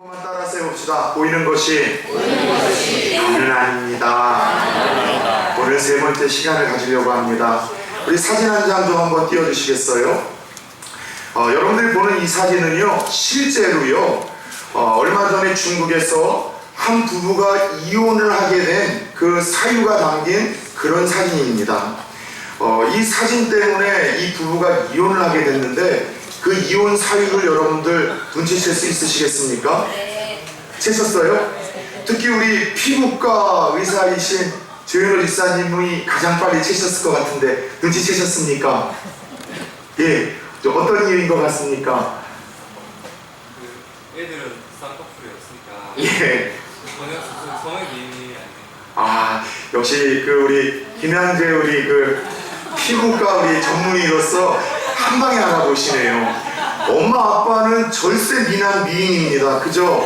한번 따라서 해봅시다. 보이는 것이 다는 아닙니다. 오늘 세 번째 시간을 가지려고 합니다. 우리 사진 한 장 좀 한번 띄워주시겠어요? 여러분들이 보는 이 사진은요, 실제로요, 얼마 전에 중국에서 한 부부가 이혼을 하게 된 그 사유가 담긴 그런 사진입니다. 이 사진 때문에 이 부부가 이혼을 하게 됐는데, 그 이혼 사유를 여러분들 눈치챌 수 있으시겠습니까? 네. 채셨어요? 특히 우리 피부과 의사이신 조현호 집사님이 가장 빨리 채셨을 것 같은데 눈치채셨습니까? 예, 어떤 이유인 것 같습니까? 애들은 쌍꺼풀이었으니까 예. 전혀 성의 미인이 아니에요. 아, 역시 우리 김양재 우리 피부과 우리 전문의로서 한 방에 알아보시네요. 엄마 아빠는 절세 미남 미인입니다. 그죠?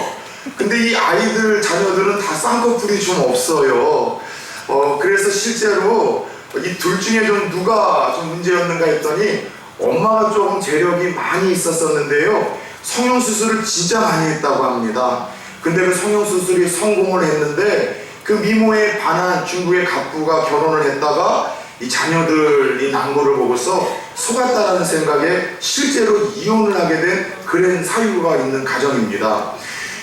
근데 이 아이들 자녀들은 다 쌍꺼풀이 좀 없어요. 그래서 실제로 이 둘 중에 좀 누가 좀 문제였는가 했더니 엄마가 조금 재력이 많이 있었었는데요, 성형수술을 진짜 많이 했다고 합니다. 근데 그 성형수술이 성공을 했는데 그 미모에 반한 중국의 갑부가 결혼을 했다가 이 자녀들이 난 거를 보고서 속았다라는 생각에 실제로 이혼을 하게 된 그런 사유가 있는 가정입니다.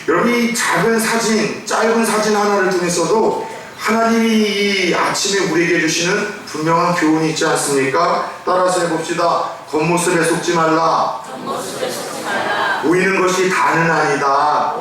여러분, 이 작은 사진, 짧은 사진 하나를 통해서도 하나님이 이 아침에 우리에게 주시는 분명한 교훈이 있지 않습니까? 따라서 해봅시다. 겉모습에 속지 말라. 보이는 것이 다는 아니다.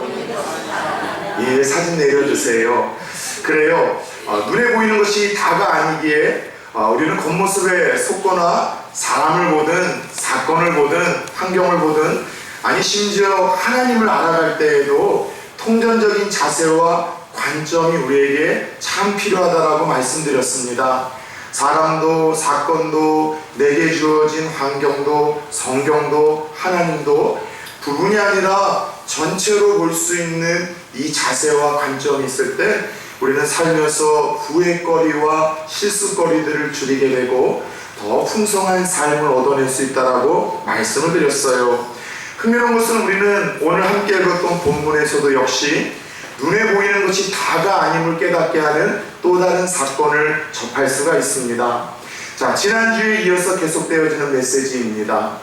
예, 사진 내려주세요. 그래요. 눈에 보이는 것이 다가 아니기에 우리는 겉모습에 속거나 사람을 보든 사건을 보든 환경을 보든, 아니 심지어 하나님을 알아갈 때에도 통전적인 자세와 관점이 우리에게 참 필요하다라고 말씀드렸습니다. 사람도 사건도 내게 주어진 환경도 성경도 하나님도 부분이 아니라 전체로 볼 수 있는 이 자세와 관점이 있을 때 우리는 살면서 후회거리와 실수거리들을 줄이게 되고 더 풍성한 삶을 얻어낼 수 있다라고 말씀을 드렸어요. 흥미로운 것은 우리는 오늘 함께 읽었던 본문에서도 역시 눈에 보이는 것이 다가 아님을 깨닫게 하는 또 다른 사건을 접할 수가 있습니다. 자, 지난주에 이어서 계속되어지는 메시지입니다.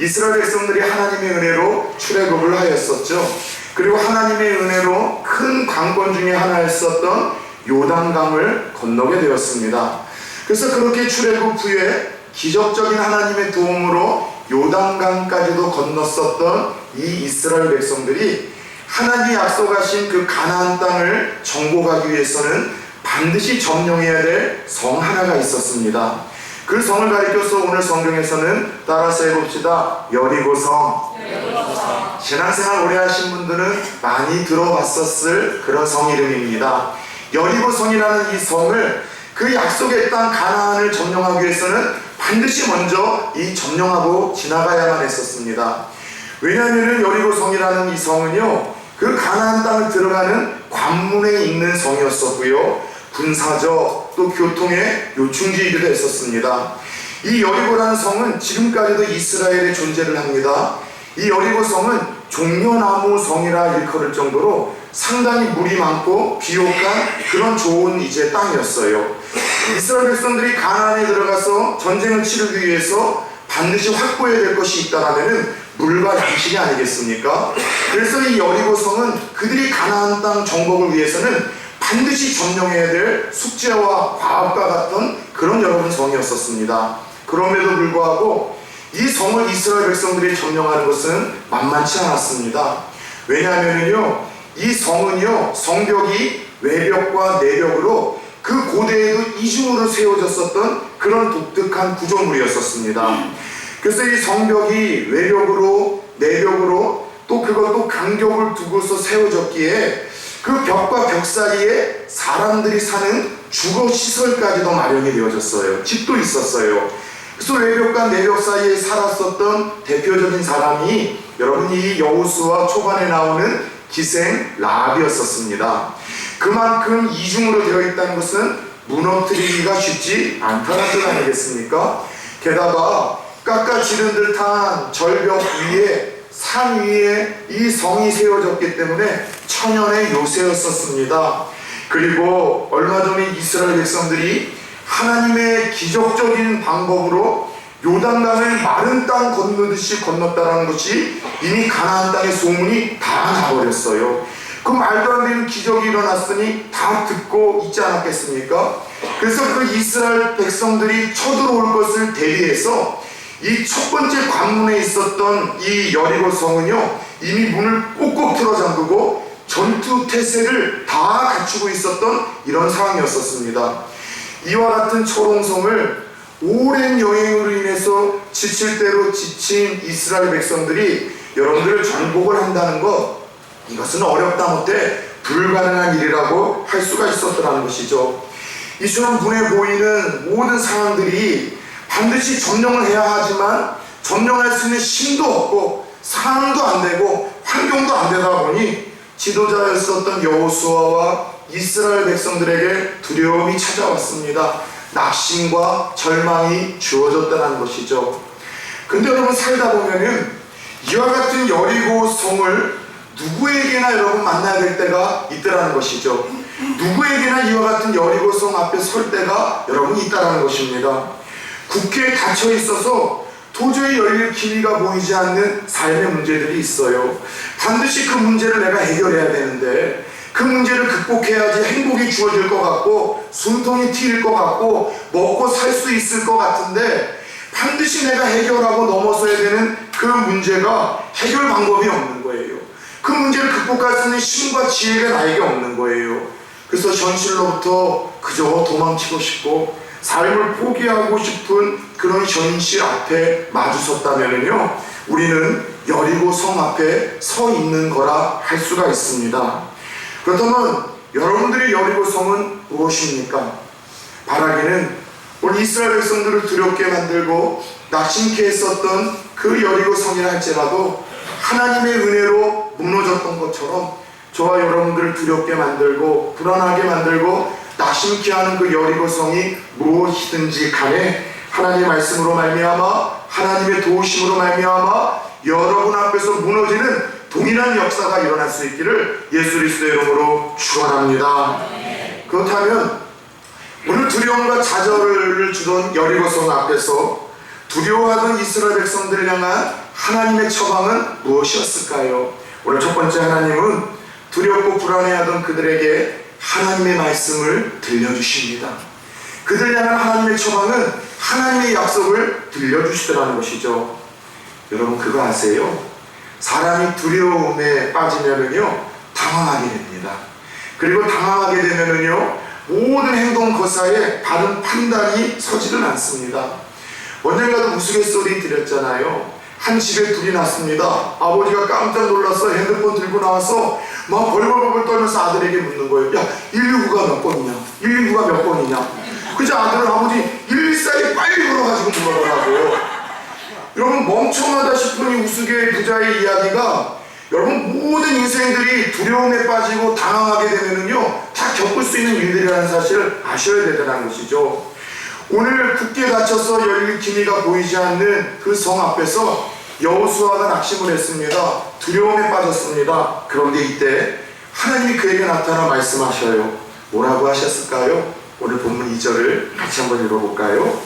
이스라엘 백성들이 하나님의 은혜로 출애굽을 하였었죠. 그리고 하나님의 은혜로 큰 강권 중에 하나였었던 요단강을 건너게 되었습니다. 그래서 그렇게 출애굽 후에 기적적인 하나님의 도움으로 요단강까지도 건넜었던 이 이스라엘 백성들이 하나님이 약속하신 그 가나안 땅을 정복하기 위해서는 반드시 점령해야 될 성 하나가 있었습니다. 그 성을 가리켜서 오늘 성경에서는 따라서 해봅시다. 여리고성. 신앙생활 오래 하신 분들은 많이 들어봤었을 그런 성 이름입니다. 여리고성이라는 이 성을 그 약속의 땅 가나안을 점령하기 위해서는 반드시 먼저 이 점령하고 지나가야만 했었습니다. 왜냐하면 여리고성이라는 이 성은요, 그 가나안 땅을 들어가는 관문에 있는 성이었었고요, 군사적 또 교통의 요충지이기도 했었습니다. 이 여리고라는 성은 지금까지도 이스라엘에 존재를 합니다. 이 여리고성은 종려나무 성이라 일컬을 정도로 상당히 물이 많고 비옥한 그런 좋은 땅이었어요. 이스라엘 백성들이 가나안에 들어가서 전쟁을 치르기 위해서 반드시 확보해야 될 것이 있다라면은 물과 양식이 아니겠습니까? 그래서 이 여리고성은 그들이 가나안 땅 정복을 위해서는 반드시 점령해야 될 숙제와 과업과 같은 그런 여러분 성이었었습니다. 그럼에도 불구하고 이 성을 이스라엘 백성들이 점령하는 것은 만만치 않았습니다. 왜냐하면요, 이 성은요, 성벽이 외벽과 내벽으로 그 고대에도 이중으로 세워졌었던 그런 독특한 구조물이었었습니다. 그래서 이 성벽이 외벽으로 내벽으로 또 그것도 간격을 두고서 세워졌기에 그 벽과 벽 사이에 사람들이 사는 주거 시설까지도 마련이 되어졌어요. 집도 있었어요. 그래서 외벽과 내벽 사이에 살았었던 대표적인 사람이 여러분 이 여호수아 초반에 나오는 기생 라합이었었습니다. 그만큼 이중으로 되어 있다는 것은 무너뜨리기가 쉽지 않다는 뜻 아니겠습니까? 게다가 깎아지른 듯한 절벽 위에 산 위에 이 성이 세워졌기 때문에 천연의 요새였었습니다. 그리고 얼마 전에 이스라엘 백성들이 하나님의 기적적인 방법으로 요단강을 마른 땅 건너듯이 건넜다는 것이 이미 가나안 땅의 소문이 다 나버렸어요. 그 말도 안 되는 기적이 일어났으니 다 듣고 있지 않았겠습니까? 그래서 그 이스라엘 백성들이 쳐들어올 것을 대비해서 이 첫 번째 관문에 있었던 이 여리고 성은요, 이미 문을 꼭꼭 틀어 잠그고 전투 태세를 다 갖추고 있었던 이런 상황이었었습니다. 이와 같은 초롱성을 오랜 여행으로 인해서 지칠 대로 지친 이스라엘 백성들이 여러분들 정복을 한다는 것, 이것은 어렵다 못해 불가능한 일이라고 할 수가 있었더라는 것이죠. 이 순간 눈에 보이는 모든 상황들이 반드시 점령을 해야 하지만 점령할 수 있는 힘도 없고 상황도 안 되고 환경도 안 되다 보니 지도자였었던 여호수아와 이스라엘 백성들에게 두려움이 찾아왔습니다. 낙심과 절망이 주어졌다는 것이죠. 근데 여러분 살다 보면은 이와 같은 여리고 성을 누구에게나 여러분 만나야 될 때가 있다라는 것이죠. 누구에게나 이와 같은 여리고 성 앞에 설 때가 여러분 있다라는 것입니다. 국회에 갇혀 있어서 도저히 열릴 기미가 보이지 않는 삶의 문제들이 있어요. 반드시 그 문제를 내가 해결해야 되는데 그 문제를 극복해야지 행복이 주어질 것 같고 숨통이 트일 것 같고 먹고 살 수 있을 것 같은데 반드시 내가 해결하고 넘어서야 되는 그 문제가 해결 방법이 없는 거예요. 그 문제를 극복할 수 있는 힘과 지혜가 나에게 없는 거예요. 그래서 현실로부터 그저 도망치고 싶고 삶을 포기하고 싶은 그런 현실 앞에 마주섰다면요, 우리는 여리고 성 앞에 서 있는 거라 할 수가 있습니다. 그렇다면 여러분들의 여리고 성은 무엇입니까? 바라기는 오늘 이스라엘 백성들을 두렵게 만들고 낙심케 했었던 그 여리고 성이라 할지라도 하나님의 은혜로 무너졌던 것처럼 저와 여러분들을 두렵게 만들고 불안하게 만들고 낙심케 하는 그 여리고 성이 무엇이든지 간에 하나님의 말씀으로 말미암아 하나님의 도우심으로 말미암아 여러분 앞에서 무너지는 동일한 역사가 일어날 수 있기를 예수 그리스도의 이름으로 축원합니다. 그렇다면 오늘 두려움과 좌절을 주던 여리고 성 앞에서 두려워하던 이스라엘 백성들을 향한 하나님의 처방은 무엇이었을까요? 오늘 첫 번째, 하나님은 두렵고 불안해하던 그들에게 하나님의 말씀을 들려주십니다. 그들 향한 하나님의 처방은 하나님의 약속을 들려주시더라는 것이죠. 여러분 그거 아세요? 사람이 두려움에 빠지면은요 당황하게 됩니다. 그리고 당황하게 되면은요 모든 행동 거사에 바른 판단이 서지는 않습니다. 언젠가도 우스갯소리 드렸잖아요. 한 집에 둘이 났습니다. 아버지가 깜짝 놀라서 핸드폰 들고 나와서 막 벌벌벌 떨면서 아들에게 묻는 거예요. 야, 119가 몇 번이냐? 119가 몇 번이냐? 그저 아들은 아버지 114에 빨리 걸어가지고 물어보라고. 여러분 멍청하다 싶은 이 우스개 부자의 이야기가 여러분 모든 인생들이 두려움에 빠지고 당황하게 되면은요 다 겪을 수 있는 일들이라는 사실을 아셔야 되다는 것이죠. 오늘 굳게 닫혀서 열릴 기미가 보이지 않는 그 성 앞에서 여호수아가 낙심을 했습니다. 두려움에 빠졌습니다. 그런데 이때 하나님이 그에게 나타나 말씀하셔요. 뭐라고 하셨을까요? 오늘 본문 2절을 같이 한번 읽어볼까요?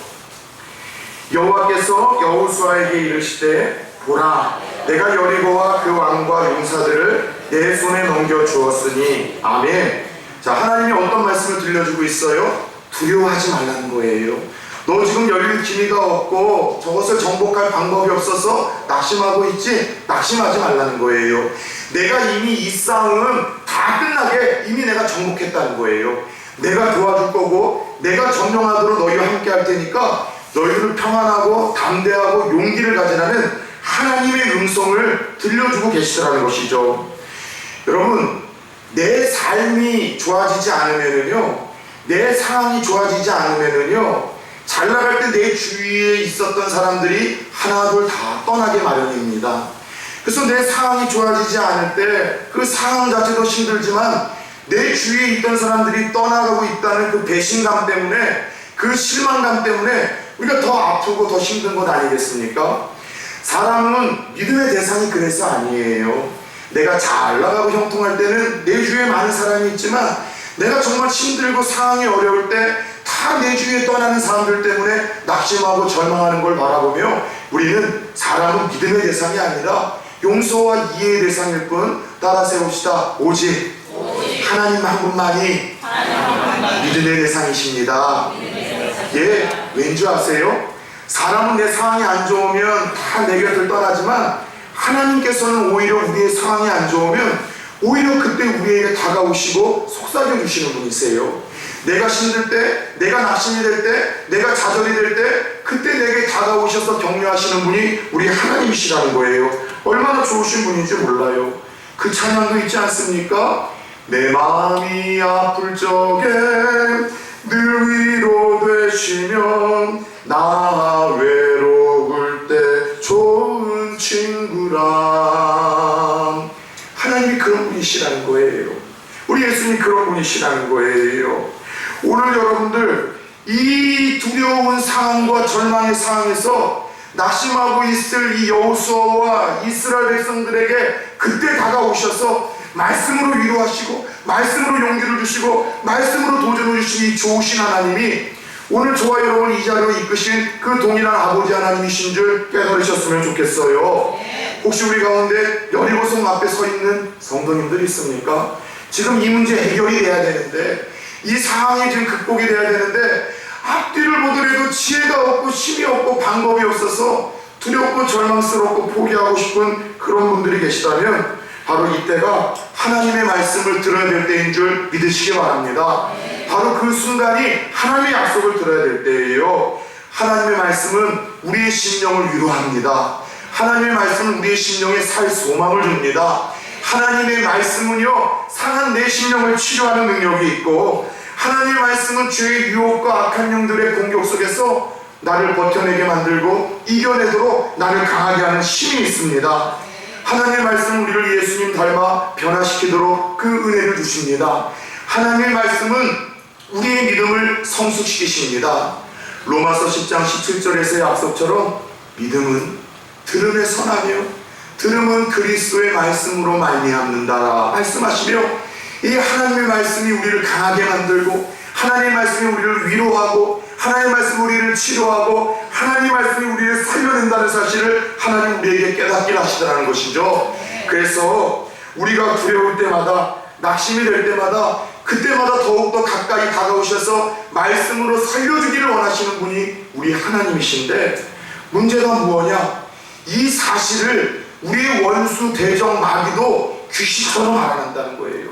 여호와께서 여호수아에게 이르시되 보라, 내가 여리고와 그 왕과 용사들을 내 손에 넘겨주었으니. 아멘. 자, 하나님이 어떤 말씀을 들려주고 있어요? 두려워하지 말라는 거예요. 너 지금 열릴 기미가 없고 저것을 정복할 방법이 없어서 낙심하고 있지? 낙심하지 말라는 거예요. 내가 이미 이 싸움은 다 끝나게 이미 내가 정복했다는 거예요. 내가 도와줄 거고 내가 점령하도록 너희와 함께 할 테니까 너희를 평안하고 담대하고 용기를 가지라는 하나님의 음성을 들려주고 계시더라는 것이죠. 여러분, 내 삶이 좋아지지 않으면은요, 내 상황이 좋아지지 않으면은요, 잘 나갈 때 내 주위에 있었던 사람들이 하나둘 다 떠나게 마련입니다. 그래서 내 상황이 좋아지지 않을 때 그 상황 자체도 힘들지만 내 주위에 있던 사람들이 떠나가고 있다는 그 배신감 때문에, 그 실망감 때문에 우리가 더 아프고 더 힘든 것 아니겠습니까? 사람은 믿음의 대상이 그래서 아니에요. 내가 잘 나가고 형통할 때는 내 주위에 많은 사람이 있지만 내가 정말 힘들고 상황이 어려울 때 다 내 주위에 떠나는 사람들 때문에 낙심하고 절망하는 걸 바라보며 우리는 사람은 믿음의 대상이 아니라 용서와 이해의 대상일 뿐 따라 세웁시다. 오직 하나님 한 분만이 믿음의 대상이십니다. 예, 왠지 아세요? 사람은 내 상황이 안 좋으면 다 내 곁을 떠나지만 하나님께서는 오히려 우리의 상황이 안 좋으면 오히려 그때 우리에게 다가오시고 속삭여 주시는 분이세요. 내가 힘들 때, 내가 낙심이 될 때, 내가 좌절이 될 때 그때 내게 다가오셔서 격려하시는 분이 우리 하나님이시라는 거예요. 얼마나 좋으신 분인지 몰라요. 그 찬양도 있지 않습니까? 내 마음이 아플 적에 늘 위로되시면 나 외로울 때 좋은 친구라. 하나님이 그런 분이시라는 거예요. 우리 예수님이 그런 분이시라는 거예요. 오늘 여러분들 이 두려운 상황과 절망의 상황에서 낙심하고 있을 이 여호수아와 이스라엘 백성들에게 그때 다가오셔서 말씀으로 위로하시고 말씀으로 용기를 주시고 말씀으로 도전을 주신 이 좋으신 하나님이 오늘 저와 여러분을 이 자리로 이끄신 그 동일한 아버지 하나님이신 줄 깨달으셨으면 좋겠어요. 혹시 우리 가운데 여리고성 앞에 서 있는 성도님들이 있습니까? 지금 이 문제 해결이 돼야 되는데 이 상황이 지금 극복이 돼야 되는데 앞뒤를 보더라도 지혜가 없고 힘이 없고 방법이 없어서 두렵고 절망스럽고 포기하고 싶은 그런 분들이 계시다면 바로 이때가 하나님의 말씀을 들어야 될 때인 줄 믿으시기 바랍니다. 바로 그 순간이 하나님의 약속을 들어야 될 때예요. 하나님의 말씀은 우리의 심령을 위로합니다. 하나님의 말씀은 우리의 심령에 살 소망을 줍니다. 하나님의 말씀은요, 상한 내 심령을 치료하는 능력이 있고 하나님의 말씀은 죄의 유혹과 악한 영들의 공격 속에서 나를 버텨내게 만들고 이겨내도록 나를 강하게 하는 힘이 있습니다. 하나님의 말씀은 우리를 예수님 닮아 변화시키도록 그 은혜를 주십니다. 하나님의 말씀은 우리의 믿음을 성숙시키십니다. 로마서 10장 17절에서의 약속처럼 믿음은 들음에 선하며 들음은 그리스도의 말씀으로 말미암는다라 말씀하시며 이 하나님의 말씀이 우리를 강하게 만들고 하나님의 말씀이 우리를 위로하고 하나님의 말씀이 우리를 치료하고 하나님의 말씀이 우리를 살려낸다는 사실을 하나님 우리에게 깨닫게 하시더라는 것이죠. 그래서 우리가 두려울 때마다 낙심이 될 때마다 그때마다 더욱더 가까이 다가오셔서 말씀으로 살려주기를 원하시는 분이 우리 하나님이신데 문제가 무엇이냐? 이 사실을 우리의 원수 대적 마귀도 귀신처럼 알아낸다는 거예요.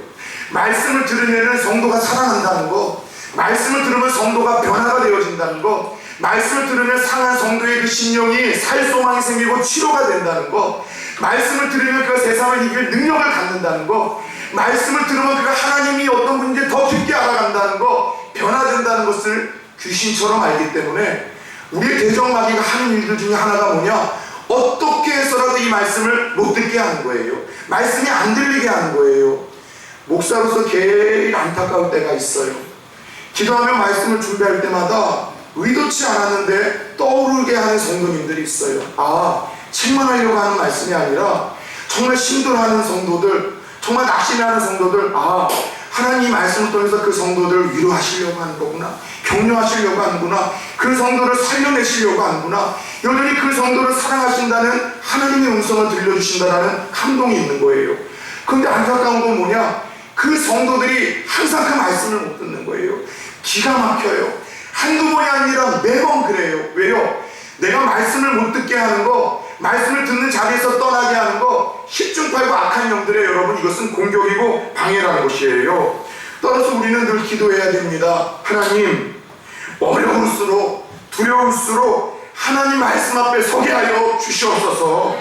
말씀을 들으면 성도가 살아난다는 것, 말씀을 들으면 성도가 변화가 되어진다는 것, 말씀을 들으면 상한 성도의 그 심령이 살 소망이 생기고 치료가 된다는 것, 말씀을 들으면 그가 세상을 이길 능력을 갖는다는 것, 말씀을 들으면 그가 하나님이 어떤 분인지 더 깊게 알아간다는 것, 변화된다는 것을 귀신처럼 알기 때문에 우리의 대적마귀가 하는 일들 중에 하나가 뭐냐? 어떻게 해서라도 이 말씀을 못 듣게 하는 거예요. 말씀이 안 들리게 하는 거예요. 목사로서 제일 안타까울 때가 있어요. 기도하며 말씀을 준비할 때마다 의도치 않았는데 떠오르게 하는 성도님들이 있어요. 책만 하려고 하는 말씀이 아니라 정말 힘들어하는 성도들, 정말 낙심하는 성도들, 하나님 말씀을 통해서 그 성도들을 위로하시려고 하는 거구나, 격려하시려고 하는구나, 그 성도를 살려내시려고 하는구나, 여전히 그 성도를 사랑하신다는 하나님의 음성을 들려주신다는 감동이 있는 거예요. 그런데 안타까운 건 뭐냐? 그 성도들이 항상 그 말씀을 못 듣는 거예요. 기가 막혀요. 한두 번이 아니라 매번 그래요. 왜요? 내가 말씀을 못 듣게 하는 거, 말씀을 듣는 자리에서 떠나게 하는 거, 십중팔구 악한 영들의 여러분, 이것은 공격이고 방해라는 것이에요. 따라서 우리는 늘 기도해야 됩니다. 하나님, 어려울수록 두려울수록 하나님 말씀 앞에 서게 하여 주시옵소서.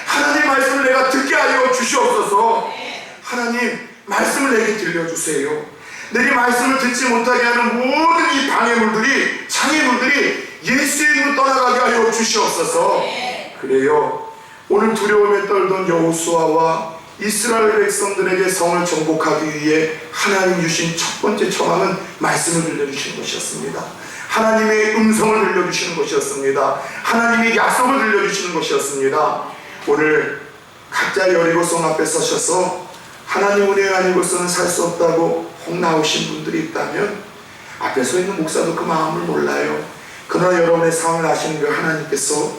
하나님 말씀을 내가 듣게 하여 주시옵소서. 하나님 말씀을 내게 들려주세요. 내게 말씀을 듣지 못하게 하는 모든 이 방해물들이, 장애물들이 예수의 이름으로 떠나가게 하여 주시옵소서. 그래요. 오늘 두려움에 떨던 여호수아와 이스라엘 백성들에게 성을 정복하기 위해 하나님 주신 첫 번째 처방은 말씀을 들려주신 것이었습니다. 하나님의 음성을 들려주시는 것이었습니다. 하나님의 약속을 들려주시는 것이었습니다. 오늘 각자 여리고성 앞에 서셔서 하나님 은혜 아니고서는 살 수 없다고 홍나오신 분들이 있다면 앞에 서 있는 목사도 그 마음을 몰라요. 그러나 여러분의 상황을 아시는 그 하나님께서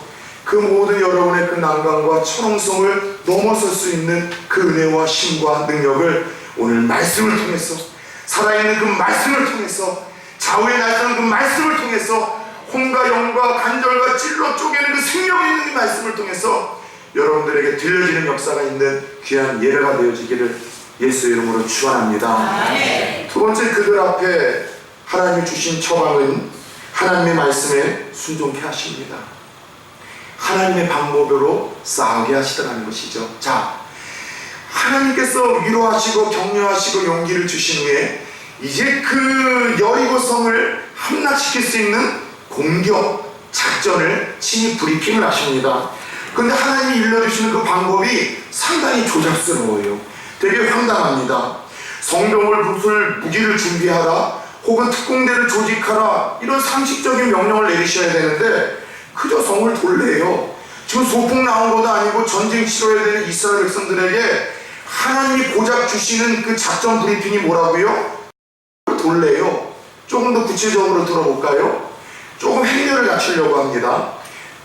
그 모든 여러분의 그 난관과 천홍성을 넘어설 수 있는 그 은혜와 힘과 능력을 오늘 말씀을 통해서, 살아있는 그 말씀을 통해서, 좌우에 날서는 그 말씀을 통해서, 혼과 영과 간절과 찔러 쪼개는 그 생명 있는 이 말씀을 통해서 여러분들에게 들려지는 역사가 있는 귀한 예배가 되어지기를 예수 이름으로 축원합니다. 두 번째, 그들 앞에 하나님이 주신 처방은 하나님의 말씀에 순종케 하십니다. 하나님의 방법으로 싸우게 하시더라는 것이죠. 자, 하나님께서 위로하시고 격려하시고 용기를 주신 후에 이제 그 여리고성을 함락시킬 수 있는 공격 작전을 친히 브리핑을 하십니다. 그런데 하나님이 일러주시는 그 방법이 상당히 조잡스러워요. 되게 황당합니다. 성병을 붙을 무기를 준비하라, 혹은 특공대를 조직하라, 이런 상식적인 명령을 내리셔야 되는데 그저 성을 돌래요. 지금 소풍 나온 것도 아니고 전쟁 치러야 되는 이스라엘 백성들에게 하나님이 고작 주시는 그 작전 브리핑이 뭐라고요? 돌래요. 조금 더 구체적으로 들어볼까요? 조금 행렬을 갖추려고 합니다.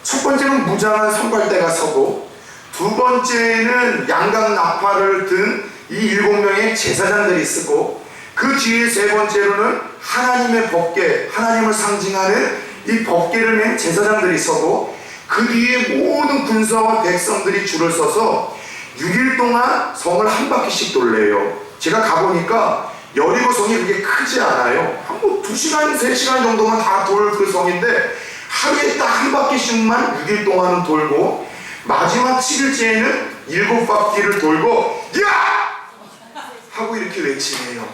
첫 번째는 무장한 선발대가 서고, 두 번째는 양각 나팔을 든 이 7명의 제사장들이 쓰고, 그 뒤에 세 번째로는 하나님의 법궤, 하나님을 상징하는 이 법궤를 맨 제사장들이 서고, 그 뒤에 모든 군사와 백성들이 줄을 서서 6일 동안 성을 한 바퀴씩 돌래요. 제가 가보니까 여리고성이 그렇게 크지 않아요. 한 2시간, 3시간 정도만 다 돌 그 성인데 하루에 딱 한 바퀴씩만 6일 동안은 돌고, 마지막 7일째에는 7바퀴를 돌고 야! 하고 이렇게 외치네요.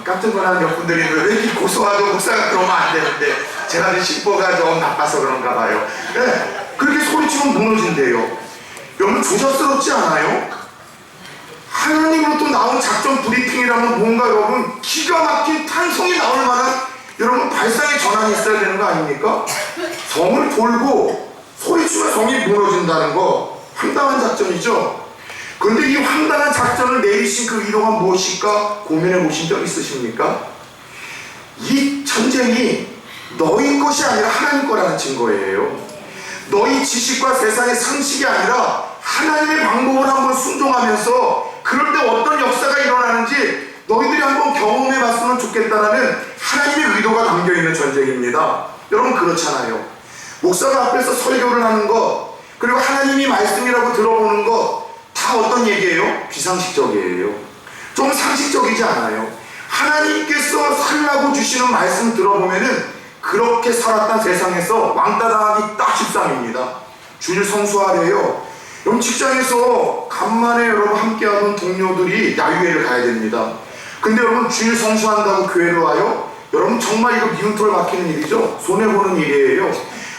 깜짝 놀란 몇 분들이 왜 이렇게 고소하고 목사가 그러면 안 되는데 제가 심보가 좀 나빠서 그런가 봐요. 네, 그렇게 소리치면 무너진대요. 여러분 조잡스럽지 않아요? 하나님으로부터 나온 작전 브리핑이라면 뭔가 여러분 기가 막힌 탄성이 나올 만한 여러분 발상의 전환이 있어야 되는 거 아닙니까? 성을 돌고 소리치면 성이 무너진다는 거 황당한 작전이죠. 그런데 이 황당한 작전을 내리신 그 의도가 무엇일까 고민해 보신 적 있으십니까? 이 전쟁이 너희 것이 아니라 하나님 거라는 증거예요. 너희 지식과 세상의 상식이 아니라 하나님의 방법을 한번 순종하면서 그럴 때 어떤 역사가 일어나는지 너희들이 한번 경험해 봤으면 좋겠다라는 하나님의 의도가 담겨있는 전쟁입니다. 여러분 그렇잖아요. 목사가 앞에서 설교를 하는 것, 그리고 하나님이 말씀이라고 들어보는 것 다 어떤 얘기예요? 비상식적이에요. 좀 상식적이지 않아요. 하나님께서 살라고 주시는 말씀 들어보면은 그렇게 살았던 세상에서 왕따 당하기 딱 십상입니다. 주일 성수하래요. 여러분 직장에서 간만에 여러분 함께하는 동료들이 야유회를 가야 됩니다. 근데 여러분 주일 성수한다고 교회를 와요? 여러분 정말 이거 미운털 막히는 일이죠. 손해보는 일이에요.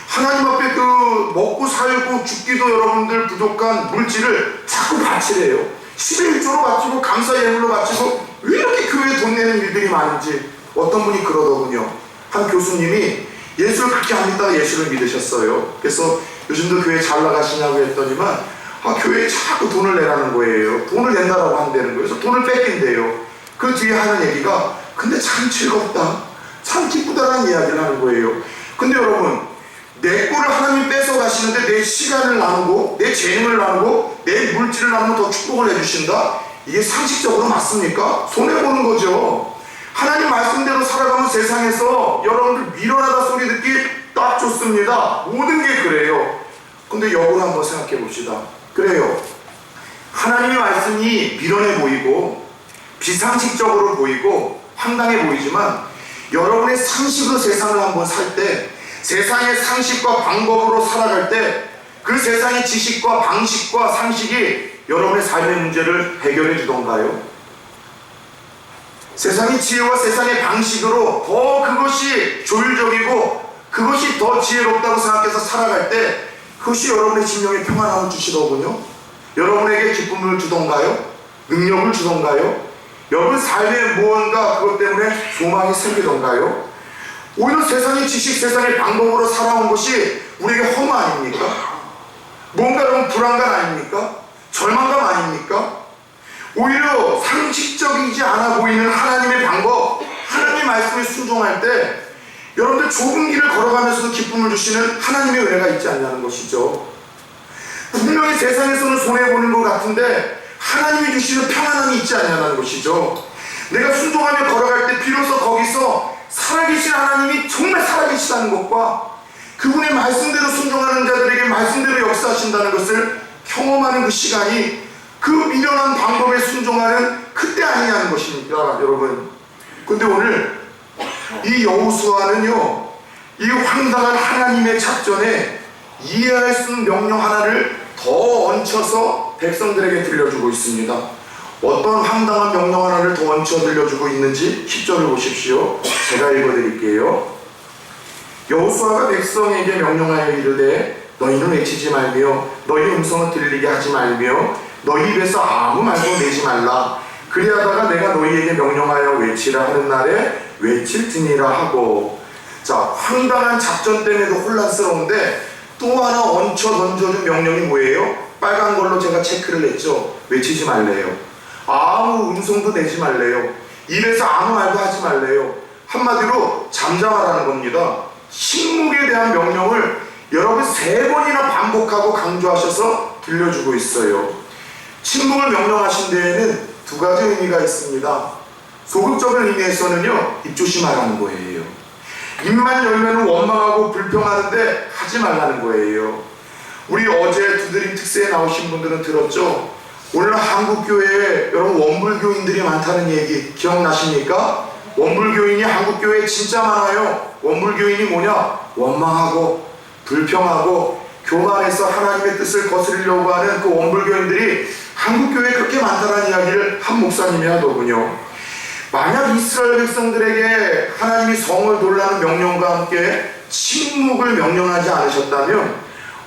하나님 앞에 그 먹고 살고 죽기도 여러분들 부족한 물질을 자꾸 바치래요. 11조로 바치고 감사 예물로 바치고 왜 이렇게 교회에 돈 내는 일들이 많은지. 어떤 분이 그러더군요. 한 교수님이 예수를 그렇게 안 믿다가 예수를 믿으셨어요. 그래서 요즘도 교회 잘 나가시냐고 했더니만 교회에 자꾸 돈을 내라는 거예요. 돈을 낸다라고 한다는 거예요. 그래서 돈을 뺏긴대요. 그 뒤에 하는 얘기가 근데 참 즐겁다, 참 기쁘다라는 이야기를 하는 거예요. 근데 여러분 내 거를 하나님 뺏어 가시는데 내 시간을 나누고 내 재능을 나누고 내 물질을 나누면 더 축복을 해주신다? 이게 상식적으로 맞습니까? 손해보는 거죠. 하나님 말씀대로 살아가면 세상에서 여러분들 밀어나다 소리 듣기 딱 좋습니다. 모든 게 그래요. 근데 역으로 한번 생각해 봅시다. 그래요. 하나님의 말씀이 미련해 보이고 비상식적으로 보이고 황당해 보이지만 여러분의 상식으로 세상을 한번 살 때, 세상의 상식과 방법으로 살아갈 때 그 세상의 지식과 방식과 상식이 여러분의 삶의 문제를 해결해 주던가요? 세상의 지혜와 세상의 방식으로 더 그것이 조율적이고 그것이 더 지혜롭다고 생각해서 살아갈 때 그것이 여러분의 심령에 평안함을 주시더군요. 여러분에게 기쁨을 주던가요? 능력을 주던가요? 여러분 삶에 무언가 그것 때문에 소망이 생기던가요? 오히려 세상의 지식, 세상의 방법으로 살아온 것이 우리에게 험한 아닙니까? 뭔가 너무 불안감 아닙니까? 절망감 아닙니까? 오히려 상식적이지 않아 보이는 하나님의 방법, 하나님의 말씀에 순종할 때 여러분들 좁은 길을 걸어가면서도 기쁨을 주시는 하나님의 은혜가 있지 않냐는 것이죠. 분명히 세상에서는 손해보는 것 같은데 하나님이 주시는 평안함이 있지 않냐는 것이죠. 내가 순종하며 걸어갈 때 비로소 거기서 살아계신 하나님이 정말 살아계시다는 것과 그분의 말씀대로 순종하는 자들에게 말씀대로 역사하신다는 것을 경험하는 그 시간이 그 미련한 방법에 순종하는 그때 아니냐는 것입니다, 여러분. 근데 오늘 이 여호수아는요, 이 황당한 하나님의 작전에 이해할 수 없는 명령 하나를 더 얹혀서 백성들에게 들려주고 있습니다. 어떤 황당한 명령 하나를 더 얹혀 들려주고 있는지 10절을 보십시오. 제가 읽어드릴게요. 여호수아가 백성에게 명령하여 이르되 너희는 외치지 말며 너희 음성을 들리게 하지 말며 너희 입에서 아무 말도 내지 말라. 그리하다가 내가 너희에게 명령하여 외치라 하는 날에 외칠지니라 하고. 자, 황당한 작전 때문에도 혼란스러운데 또 하나 얹혀 던져준 명령이 뭐예요? 빨간 걸로 제가 체크를 했죠. 외치지 말래요. 아무 음성도 내지 말래요. 입에서 아무 말도 하지 말래요. 한마디로 잠잠하라는 겁니다. 침묵에 대한 명령을 여러분 3번이나 반복하고 강조하셔서 들려주고 있어요. 침묵을 명령하신 데에는 2가지 의미가 있습니다. 소극적인 의미에서는요, 입 조심하라는 거예요. 입만 열면 원망하고 불평하는데 하지 말라는 거예요. 우리 어제 두드림 특세에 나오신 분들은 들었죠? 오늘 한국교회에 여러분 원불교인들이 많다는 얘기 기억나십니까? 원불교인이 한국교회에 진짜 많아요. 원불교인이 뭐냐? 원망하고 불평하고 교만해서 하나님의 뜻을 거스르려고 하는 그 원불교인들이 한국교회에 그렇게 많다는 이야기를 한 목사님이 하더군요. 만약 이스라엘 백성들에게 하나님이 성을 돌라는 명령과 함께 침묵을 명령하지 않으셨다면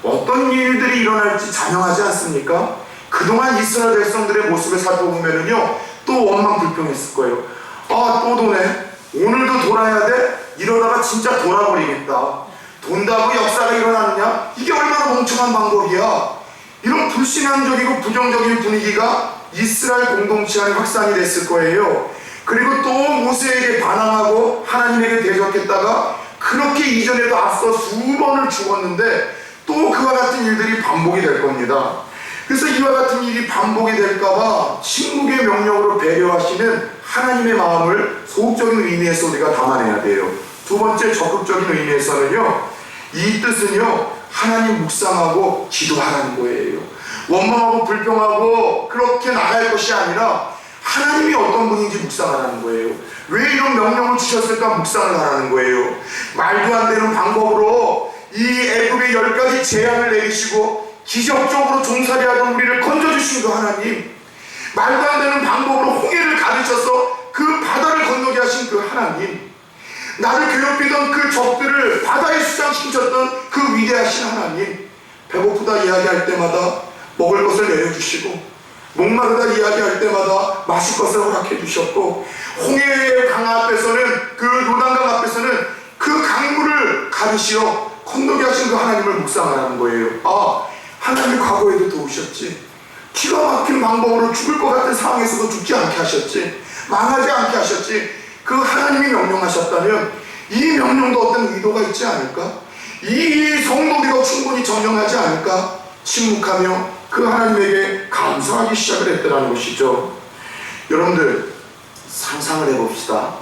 어떤 일들이 일어날지 자명하지 않습니까? 그동안 이스라엘 백성들의 모습을 살펴보면요, 또 원망 불평했을 거예요. 아, 또 도네. 오늘도 돌아야 돼? 이러다가 진짜 돌아버리겠다. 돈다고 역사가 일어나느냐? 이게 얼마나 멍청한 방법이야. 이런 불신앙적이고 부정적인 분위기가 이스라엘 공동체 안에 확산이 됐을 거예요. 그리고 또 모세에게 반항하고 하나님에게 대적했다가 그렇게 이전에도 앞서 수번을 죽었는데 또 그와 같은 일들이 반복이 될 겁니다. 그래서 이와 같은 일이 반복이 될까봐 침묵의 명령으로 배려하시는 하나님의 마음을 소극적인 의미에서 우리가 담아내야 돼요. 2번째 적극적인 의미에서는요, 이 뜻은요, 하나님 묵상하고 기도하라는 거예요. 원망하고 불평하고 그렇게 나갈 것이 아니라 하나님이 어떤 분인지 묵상하라는 거예요. 왜 이런 명령을 주셨을까 묵상을 하라는 거예요. 말도 안 되는 방법으로 이 애굽의 10가지 재앙을 내리시고 기적적으로 종살이하던 우리를 건져주신 그 하나님, 말도 안 되는 방법으로 홍해를 가르쳐서 그 바다를 건너게 하신 그 하나님, 나를 괴롭히던 그 적들을 바다에 수장시켰던 그 위대하신 하나님, 배고프다 이야기할 때마다 먹을 것을 내려주시고 목마르다 이야기할 때마다 마실 것을 허락해 주셨고 홍해의 강 앞에서는 그 요단강 앞에서는 그 강물을 가르시어 건너게 하신 그 하나님을 묵상하라는 거예요. 아, 하나님이 과거에도 도우셨지. 기가 막힌 방법으로 죽을 것 같은 상황에서도 죽지 않게 하셨지. 망하지 않게 하셨지. 그 하나님이 명령하셨다면 이 명령도 어떤 의도가 있지 않을까? 이 성도들이 충분히 정령하지 않을까? 침묵하며 그 하나님에게 감사하기 시작을 했다는 것이죠. 여러분들 상상을 해봅시다.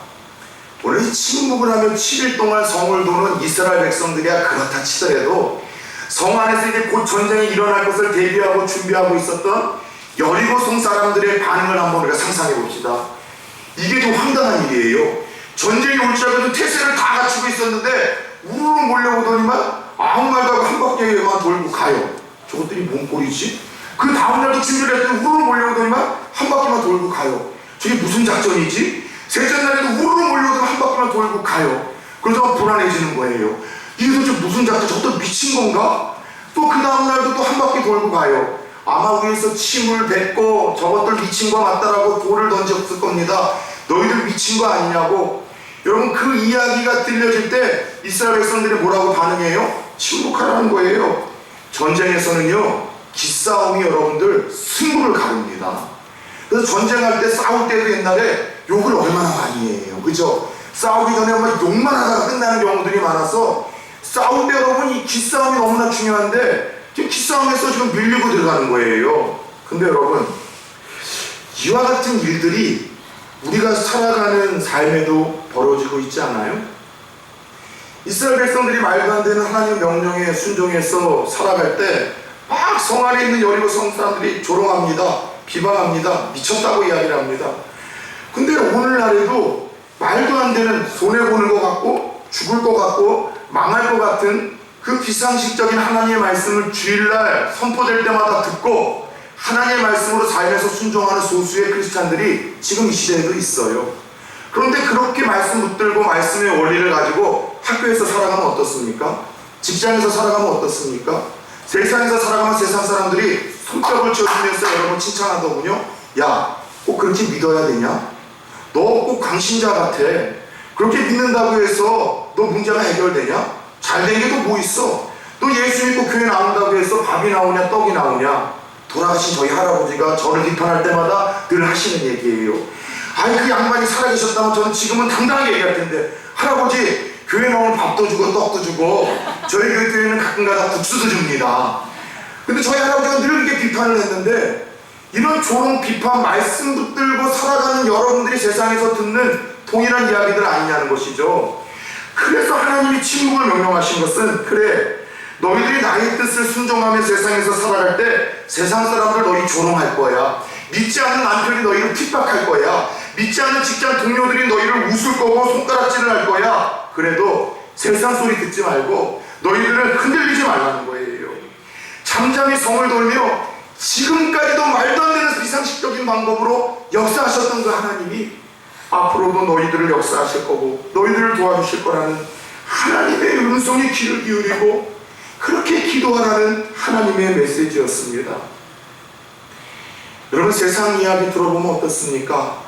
오늘 침묵을 하며 7일 동안 성을 도는 이스라엘 백성들이야 그렇다 치더라도 성 안에서 이제 곧 전쟁이 일어날 것을 대비하고 준비하고 있었던 여리고성 사람들의 반응을 한번 우리가 상상해 봅시다. 이게 좀 황당한 일이에요. 전쟁이 올 줄 알고 태세를 다 갖추고 있었는데 우르르 몰려오더니만 아무 말도 하고 한 바퀴만 돌고 가요. 저것들이 뭔 꼴이지? 그 다음날도 준비를 했더니 우르르 몰려오더니만 한 바퀴만 돌고 가요. 저게 무슨 작전이지? 셋째 날에도 우르르 몰려오더니 한 바퀴만 돌고 가요. 그러다가 불안해지는 거예요. 이게 도대체 무슨 작전? 저것도 미친 건가? 또 그 다음날도 또 한 바퀴 돌고 가요. 아마 위에서 침을 뱉고 저것들 미친 거 맞다라고 돌을 던졌을 겁니다. 너희들 미친 거 아니냐고. 여러분, 그 이야기가 들려질 때 이스라엘 백성들이 뭐라고 반응해요? 침묵하라는 거예요. 전쟁에서는요, 기싸움이 여러분들 승부를 가릅니다. 그래서 전쟁할 때 싸울 때도 옛날에 욕을 얼마나 많이 해요. 그죠? 싸우기 전에 막 욕만 하다가 끝나는 경우들이 많아서 싸울 때 여러분 이 기싸움이 너무나 중요한데 지금 기싸움에서 지금 밀리고 들어가는 거예요. 근데 여러분, 이와 같은 일들이 우리가 살아가는 삶에도 벌어지고 있지 않아요? 이스라엘 백성들이 말도 안 되는 하나님 명령에 순종해서 살아갈 때 막 성 안에 있는 여리고 성 사람들이 조롱합니다. 비방합니다. 미쳤다고 이야기를 합니다. 근데 오늘날에도 말도 안 되는 손해보는 것 같고 죽을 것 같고 망할 것 같은 그 비상식적인 하나님의 말씀을 주일날 선포될 때마다 듣고 하나님의 말씀으로 삶에서 순종하는 소수의 크리스찬들이 지금 이 시대에도 있어요. 그런데 그렇게 말씀 붙들고 말씀의 원리를 가지고 학교에서 살아가면 어떻습니까? 직장에서 살아가면 어떻습니까? 세상에서 살아가면 세상 사람들이 손뼉을 쳐주면서 여러분 칭찬하더군요. 야, 꼭 그렇게 믿어야 되냐? 너 꼭 강신자 같아. 그렇게 믿는다고 해서 너 문제가 해결되냐? 잘된 게 또 뭐 있어? 너 예수 믿고 교회 나온다고 해서 밥이 나오냐 떡이 나오냐? 돌아가신 저희 할아버지가 저를 비판할 때마다 늘 하시는 얘기예요. 아니, 그 양반이 살아계셨다면 저는 지금은 당당하게 얘기할 텐데, 할아버지 교회 나오면 밥도 주고 떡도 주고 저희 교회는 가끔가다 국수도 줍니다. 근데 저희 할아버지가 늘 이렇게 비판을 했는데, 이런 조롱 비판 말씀 붙들고 살아가는 여러분들이 세상에서 듣는 동일한 이야기들 아니냐는 것이죠. 그래서 하나님이 침묵을 명령하신 것은, 그래, 너희들이 나의 뜻을 순종하며 세상에서 살아갈 때 세상 사람들 너희 조롱할 거야. 믿지 않는 남편이 너희를 핍박할 거야. 믿지 않는 직장 동료들이 너희를 웃을 거고 손가락질을 할 거야. 그래도 세상 소리 듣지 말고 너희들은 흔들리지 말라는 거예요. 잠잠히 성을 돌며 지금까지도 말도 안 되는 비상식적인 방법으로 역사하셨던 그 하나님이 앞으로도 너희들을 역사하실 거고 너희들을 도와주실 거라는 하나님의 음성에 귀를 기울이고 그렇게 기도하라는 하나님의 메시지였습니다. 여러분, 세상 이야기 들어보면 어떻습니까?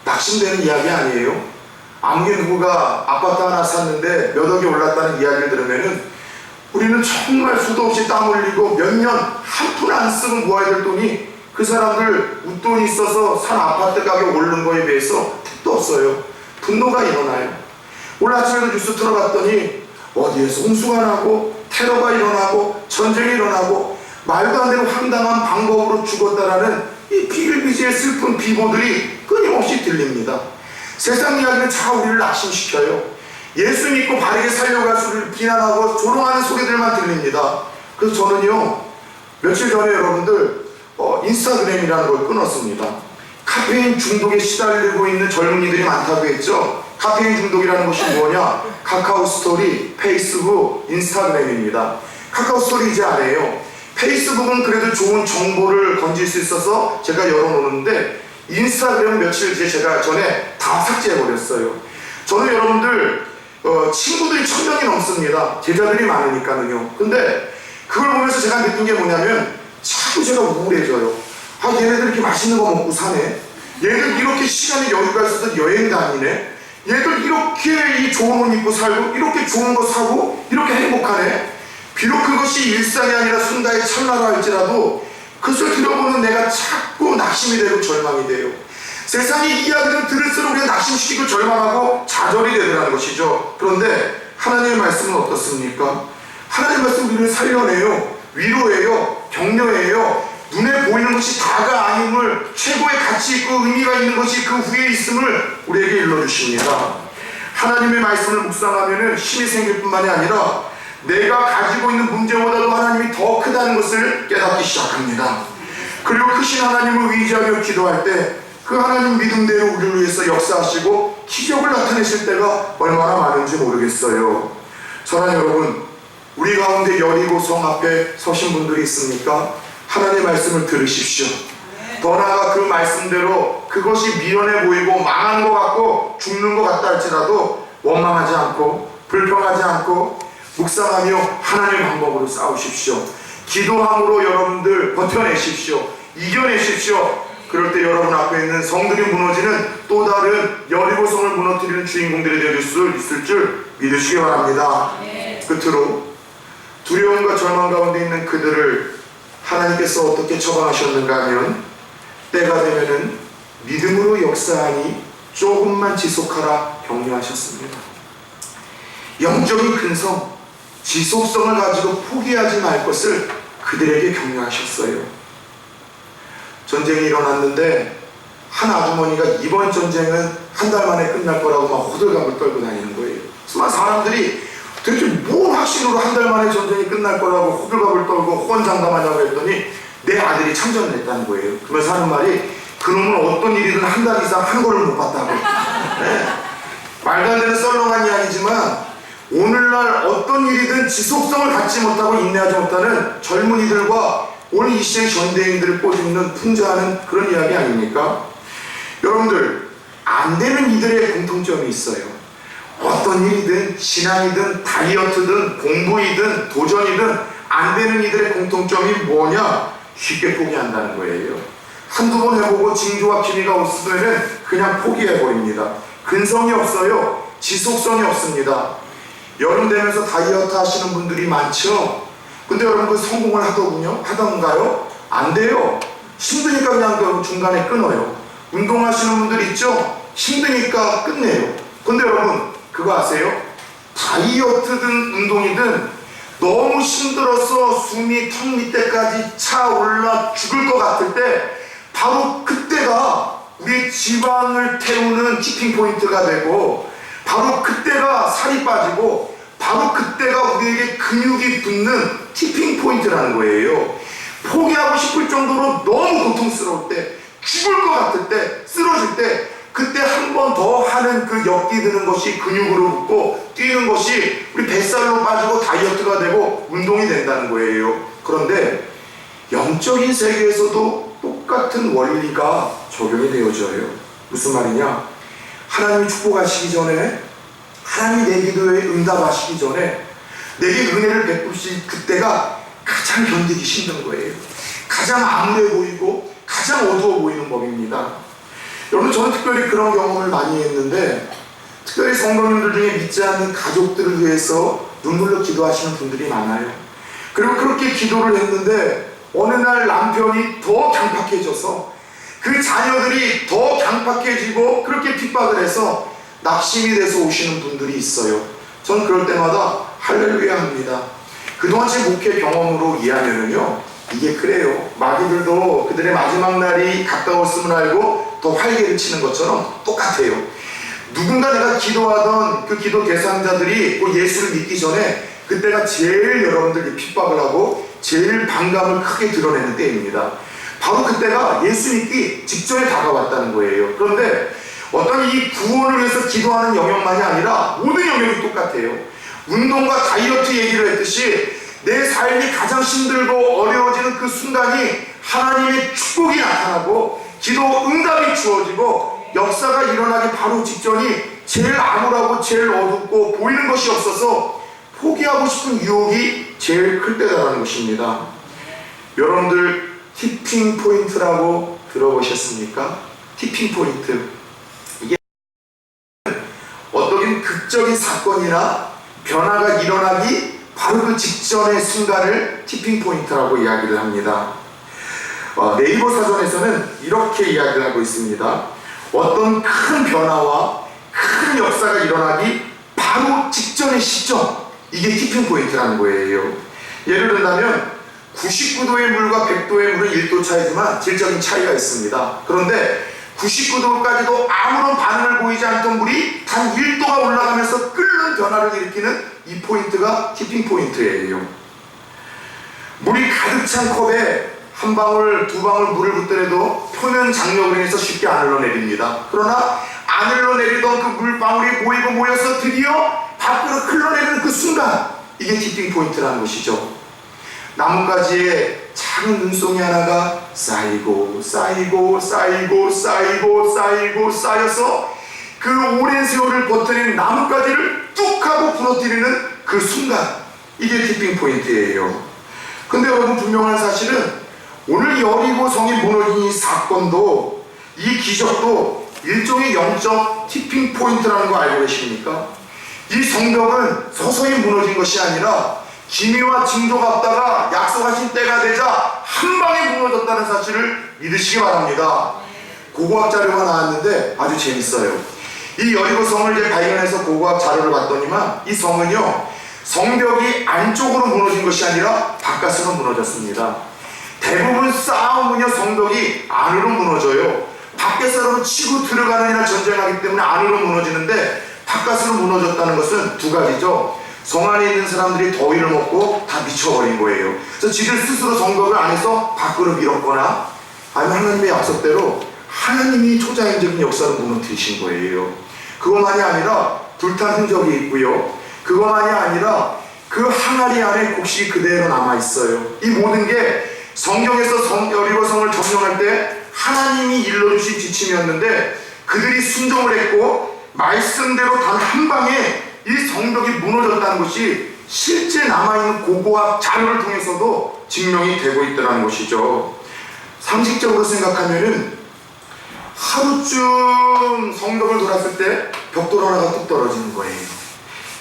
낙심되는 이야기 아니에요? 아무리 누구가 아파트 하나 샀는데 몇 억이 올랐다는 이야기를 들으면은 우리는 정말 수도 없이 땀 흘리고 몇 년 한 푼 안 쓰고 모아야 될 돈이 그 사람들 웃돈이 있어서 산 아파트 가격 오른 거에 비해서 택도 없어요. 분노가 일어나요. 오늘 아침에도 뉴스 틀어봤더니 어디에서 홍수가 나고 테러가 일어나고 전쟁이 일어나고 말도 안 되는 황당한 방법으로 죽었다라는 이 비일비재의 슬픈 비보들이 끊임없이 들립니다. 세상 이야기는 다 우리를 낙심시켜요. 예수 믿고 바르게 살려고 할 소리를 비난하고 조롱하는 소리들만 들립니다. 그래서 저는요, 며칠 전에 여러분들 인스타그램이라는 걸 끊었습니다. 카페인 중독에 시달리고 있는 젊은이들이 많다고 했죠. 카페인 중독이라는 것이 뭐냐? 카카오 스토리, 페이스북, 인스타그램입니다. 카카오 스토리 이제 안 해요. 페이스북은 그래도 좋은 정보를 건질 수 있어서 제가 열어놓는데 인스타그램은 며칠 제가 전에 다 삭제해버렸어요. 저는 여러분들 친구들이 1000명이 넘습니다. 제자들이 많으니까는요. 근데 그걸 보면서 제가 느낀 게 뭐냐면 자꾸 제가 우울해져요. 아, 얘네들 이렇게 맛있는 거 먹고 사네. 얘들 이렇게 시간에 여유가 있어서 여행 다니네. 얘들 이렇게 이 좋은 옷 입고 살고 이렇게 좋은 거 사고 이렇게 행복하네. 비록 그것이 일상이 아니라 순간의 찰나라 할지라도 그것을 들어보는 내가 자꾸 낙심이 되고 절망이 돼요. 세상의 이야기를 들을수록 우리가 낙심시키고 절망하고 좌절이 되더라는 것이죠. 그런데 하나님의 말씀은 어떻습니까? 하나님의 말씀은 우리를 살려내요. 위로해요. 격려해요. 눈에 보이는 것이 다가 아님을 최고의 가치 있고 의미가 있는 것이 그 후에 있음을 우리에게 일러주십니다. 하나님의 말씀을 묵상하면 힘이 생길 뿐만이 아니라 내가 가지고 있는 문제보다도 하나님이 더 크다는 것을 깨닫기 시작합니다. 그리고 크신 하나님을 의지하며 기도할 때 그 하나님 믿음대로 우리를 위해서 역사하시고 기적을 나타내실 때가 얼마나 많은지 모르겠어요. 사랑하는 여러분, 우리 가운데 여리고 성 앞에 서신 분들이 있습니까? 하나님의 말씀을 들으십시오. 더 나아가 그 말씀대로 그것이 미련해 보이고 망한 것 같고 죽는 것 같다 할지라도 원망하지 않고 불평하지 않고 묵상하며 하나님의 방법으로 싸우십시오. 기도함으로 여러분들 버텨내십시오. 이겨내십시오. 그럴 때 여러분 앞에 있는 성들이 무너지는 또 다른 여리고성을 무너뜨리는 주인공들이 될 수 있을 줄 믿으시기 바랍니다. 끝으로 두려움과 절망 가운데 있는 그들을 하나님께서 어떻게 처방하셨는가 하면 때가 되면은 믿음으로 역사하니 조금만 지속하라 격려하셨습니다. 영적인 근성, 지속성을 가지고 포기하지 말 것을 그들에게 격려하셨어요. 전쟁이 일어났는데 한 아주머니가 이번 전쟁은 한 달 만에 끝날 거라고 막 호들갑을 떨고 다니는 거예요. 수많은 사람들이 도대체 뭔 확신으로 한 달 만에 전쟁이 끝날 거라고 호들갑을 떨고 호언장담하냐고 했더니 내 아들이 참전을 했다는 거예요. 그러면서 하는 말이 그놈은 어떤 일이든 한 달 이상 한 걸을 못 봤다고. 네. 말도 안 되는 썰렁한 이야기지만 오늘날 어떤 일이든 지속성을 갖지 못하고 인내하지 못하는 젊은이들과 오늘 이 시대의 현대인들을 꼬집는 풍자하는 그런 이야기 아닙니까? 여러분들 안 되는 이들의 공통점이 있어요. 어떤 일이든 신앙이든 다이어트든 공부이든 도전이든 안 되는 이들의 공통점이 뭐냐? 쉽게 포기한다는 거예요. 한두 번 해보고 징조와 기미가 없으면 그냥 포기해버립니다. 근성이 없어요. 지속성이 없습니다. 여름 되면서 다이어트 하시는 분들이 많죠. 근데 여러분 그 성공을 하던가요? 안 돼요. 힘드니까 그냥 그 중간에 끊어요. 운동하시는 분들 있죠? 힘드니까 끝내요. 근데 여러분 그거 아세요? 다이어트든 운동이든 너무 힘들어서 숨이 턱 밑에까지 차올라 죽을 것 같을 때 바로 그때가 우리 지방을 태우는 키핑 포인트가 되고 바로 그때가 살이 빠지고 바로 그때가 우리에게 근육이 붙는 티핑 포인트라는 거예요. 포기하고 싶을 정도로 너무 고통스러울 때, 죽을 것 같을 때, 쓰러질 때 그때 한 번 더 하는 그 역기드는 것이 근육으로 붙고 뛰는 것이 우리 뱃살로 빠지고 다이어트가 되고 운동이 된다는 거예요. 그런데 영적인 세계에서도 똑같은 원리가 적용이 되어져요. 무슨 말이냐? 하나님이 축복하시기 전에, 하나님이 내 기도에 응답하시기 전에 내게 은혜를 베푸실 그때가 가장 견디기 힘든 거예요. 가장 암울해 보이고 가장 어두워 보이는 법입니다. 여러분 저는 특별히 그런 경험을 많이 했는데 특별히 성도님들 중에 믿지 않는 가족들을 위해서 눈물로 기도하시는 분들이 많아요. 그리고 그렇게 기도를 했는데 어느 날 남편이 더 강팍해져서 그 자녀들이 더 강팍해지고 그렇게 핍박을 해서 낙심이 돼서 오시는 분들이 있어요. 전 그럴 때마다 할렐루야 합니다. 그동안 제 목회 경험으로 이해하면요 이게 그래요. 마귀들도 그들의 마지막 날이 가까웠음을 알고 더 활개를 치는 것처럼 똑같아요. 누군가 내가 기도하던 그 기도 대상자들이 예수를 믿기 전에 그때가 제일 여러분들이 핍박을 하고 제일 반감을 크게 드러내는 때입니다. 바로 그때가 예수 믿기 직전에 다가왔다는 거예요. 그런데 어떤 이 구원을 위해서 기도하는 영역만이 아니라 모든 영역이 똑같아요. 운동과 다이어트 얘기를 했듯이 내 삶이 가장 힘들고 어려워지는 그 순간이 하나님의 축복이 나타나고 기도 응답이 주어지고 역사가 일어나기 바로 직전이 제일 암울하고 제일 어둡고 보이는 것이 없어서 포기하고 싶은 유혹이 제일 클 때라는 것입니다. 여러분들 티핑 포인트라고 들어보셨습니까? 티핑 포인트. 이게 어떤 극적인 사건이나 변화가 일어나기 바로 그 직전의 순간을 티핑 포인트라고 이야기를 합니다. 네이버 사전에서는 이렇게 이야기를 하고 있습니다. 어떤 큰 변화와 큰 역사가 일어나기 바로 직전의 시점, 이게 티핑 포인트라는 거예요. 예를 들면 99도의 물과 100도의 물은 1도 차이지만 질적인 차이가 있습니다. 그런데 99도까지도 아무런 반응을 보이지 않던 물이 단 1도가 올라가면서 끓는 변화를 일으키는 이 포인트가 티핑 포인트예요. 물이 가득 찬 컵에 한 방울, 두 방울 물을 붓더라도 표면 장력을 인해서 쉽게 안 흘러내립니다. 그러나 안 흘러내리던 그 물방울이 모이고 모여서 드디어 밖으로 흘러내리는 그 순간, 이게 티핑 포인트라는 것이죠. 나뭇가지에 작은 눈송이 하나가 쌓이고 쌓이고 쌓이고 쌓이고 쌓이고 쌓여서 그 오랜 세월을 버텨낸 나뭇가지를 뚝 하고 부러뜨리는 그 순간, 이게 티핑 포인트예요. 근데 여러분 분명한 사실은 오늘 여리고 성이 무너진 이 사건도, 이 기적도 일종의 영적 티핑 포인트라는 거 알고 계십니까? 이 성벽은 서서히 무너진 것이 아니라 기미와 징조가 없다가 약속하신 때가 되자 한 방에 무너졌다는 사실을 믿으시기 바랍니다. 고고학 자료가 나왔는데 아주 재밌어요. 이 여리고 성을 이제 발견해서 고고학 자료를 봤더니만 이 성은요, 성벽이 안쪽으로 무너진 것이 아니라 바깥으로 무너졌습니다. 대부분 싸움은요, 성벽이 안으로 무너져요. 밖에서는 치고 들어가느냐 전쟁하기 때문에 안으로 무너지는데, 바깥으로 무너졌다는 것은 두 가지죠. 성 안에 있는 사람들이 더위를 먹고 다 미쳐버린 거예요. 그래서 지들 스스로 성벽을 안에서 밖으로 밀었거나, 아니면 하나님의 약속대로 하나님이 초자연적인 역사를 무너뜨리신 거예요. 그것만이 아니라 불탄 흔적이 있고요, 그것만이 아니라 그 항아리 안에 곡식이 그대로 남아있어요. 이 모든 게 성경에서 여리고 성을 점령할 때 하나님이 일러주신 지침이었는데, 그들이 순종을 했고 말씀대로 단 한 방에 이 성벽이 무너졌다는 것이 실제 남아있는 고고학 자료를 통해서도 증명이 되고 있다는 것이죠. 상식적으로 생각하면은 하루쯤 성벽을 돌았을 때 벽돌 하나가 뚝 떨어지는 거예요.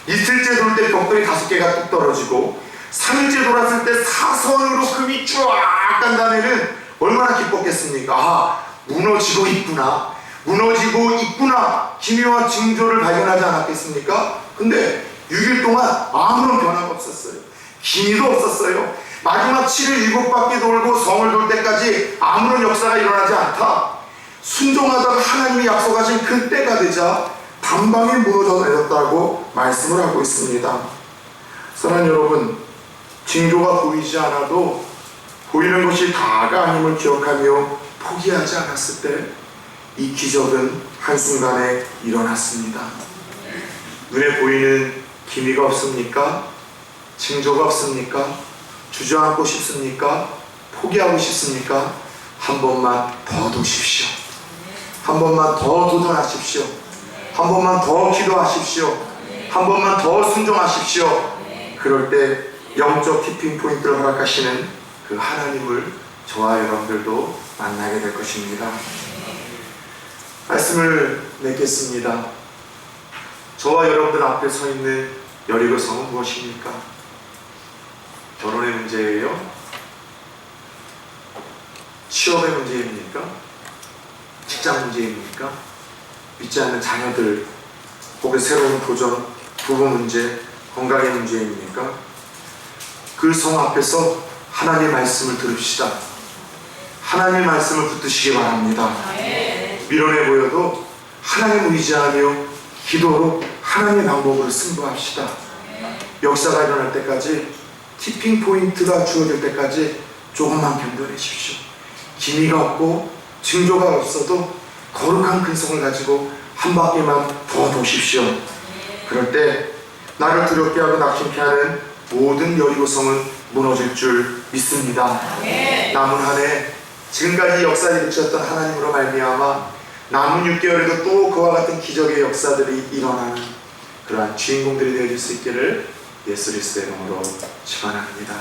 이틀째 돌 때 벽돌이 5개가 뚝 떨어지고, 3일째 돌았을 때 사선으로 금이 쫙 간 다음에는 얼마나 기뻤겠습니까? 아, 무너지고 있구나, 무너지고 있구나, 기미와 징조를 발견하지 않았겠습니까? 근데 6일 동안 아무런 변화가 없었어요. 기미도 없었어요. 마지막 7일 7바퀴 돌고 성을 돌 때까지 아무런 역사가 일어나지 않다. 순종하다가 하나님이 약속하신 그 때가 되자 단방에 무너져 내렸다고 말씀을 하고 있습니다. 사랑하는 여러분, 징조가 보이지 않아도 보이는 것이 다가 아님을 기억하며 포기하지 않았을 때 이 기적은 한순간에 일어났습니다. 눈에 보이는 기미가 없습니까? 징조가 없습니까? 주저앉고 싶습니까? 포기하고 싶습니까? 한 번만 더 도십시오. 한 번만 더 도전하십시오. 한 번만 더 기도하십시오. 한 번만 더 순종하십시오. 그럴 때 영적 티핑 포인트를 허락하시는 그 하나님을 저와 여러분들도 만나게 될 것입니다. 말씀을 맺겠습니다. 저와 여러분들 앞에 서 있는 여리고 성은 무엇입니까? 결혼의 문제예요? 취업의 문제입니까? 직장 문제입니까? 믿지 않는 자녀들, 혹은 새로운 도전, 부부 문제, 건강의 문제입니까? 그 성 앞에서 하나님의 말씀을 들읍시다. 하나님의 말씀을 붙드시기 바랍니다. 미련해 보여도 하나님을 의지하며 기도로 하나님의 방법으로 승부합시다. 역사가 일어날 때까지, 티핑 포인트가 주어질 때까지 조금만 견뎌내십시오. 기미가 없고 징조가 없어도 거룩한 근성을 가지고 한 바퀴만 더 도십시오. 그럴 때 나를 두렵게 하고 낙심케 하는 모든 여리고성은 무너질 줄 믿습니다. 남은 한 해 지금까지 역사에 그쳤던 하나님으로 말미암아 남은 6개월에도 또 그와 같은 기적의 역사들이 일어나는 그러한 주인공들이 되어줄 수 있기를 예수 그리스도의 이름으로 축원합니다.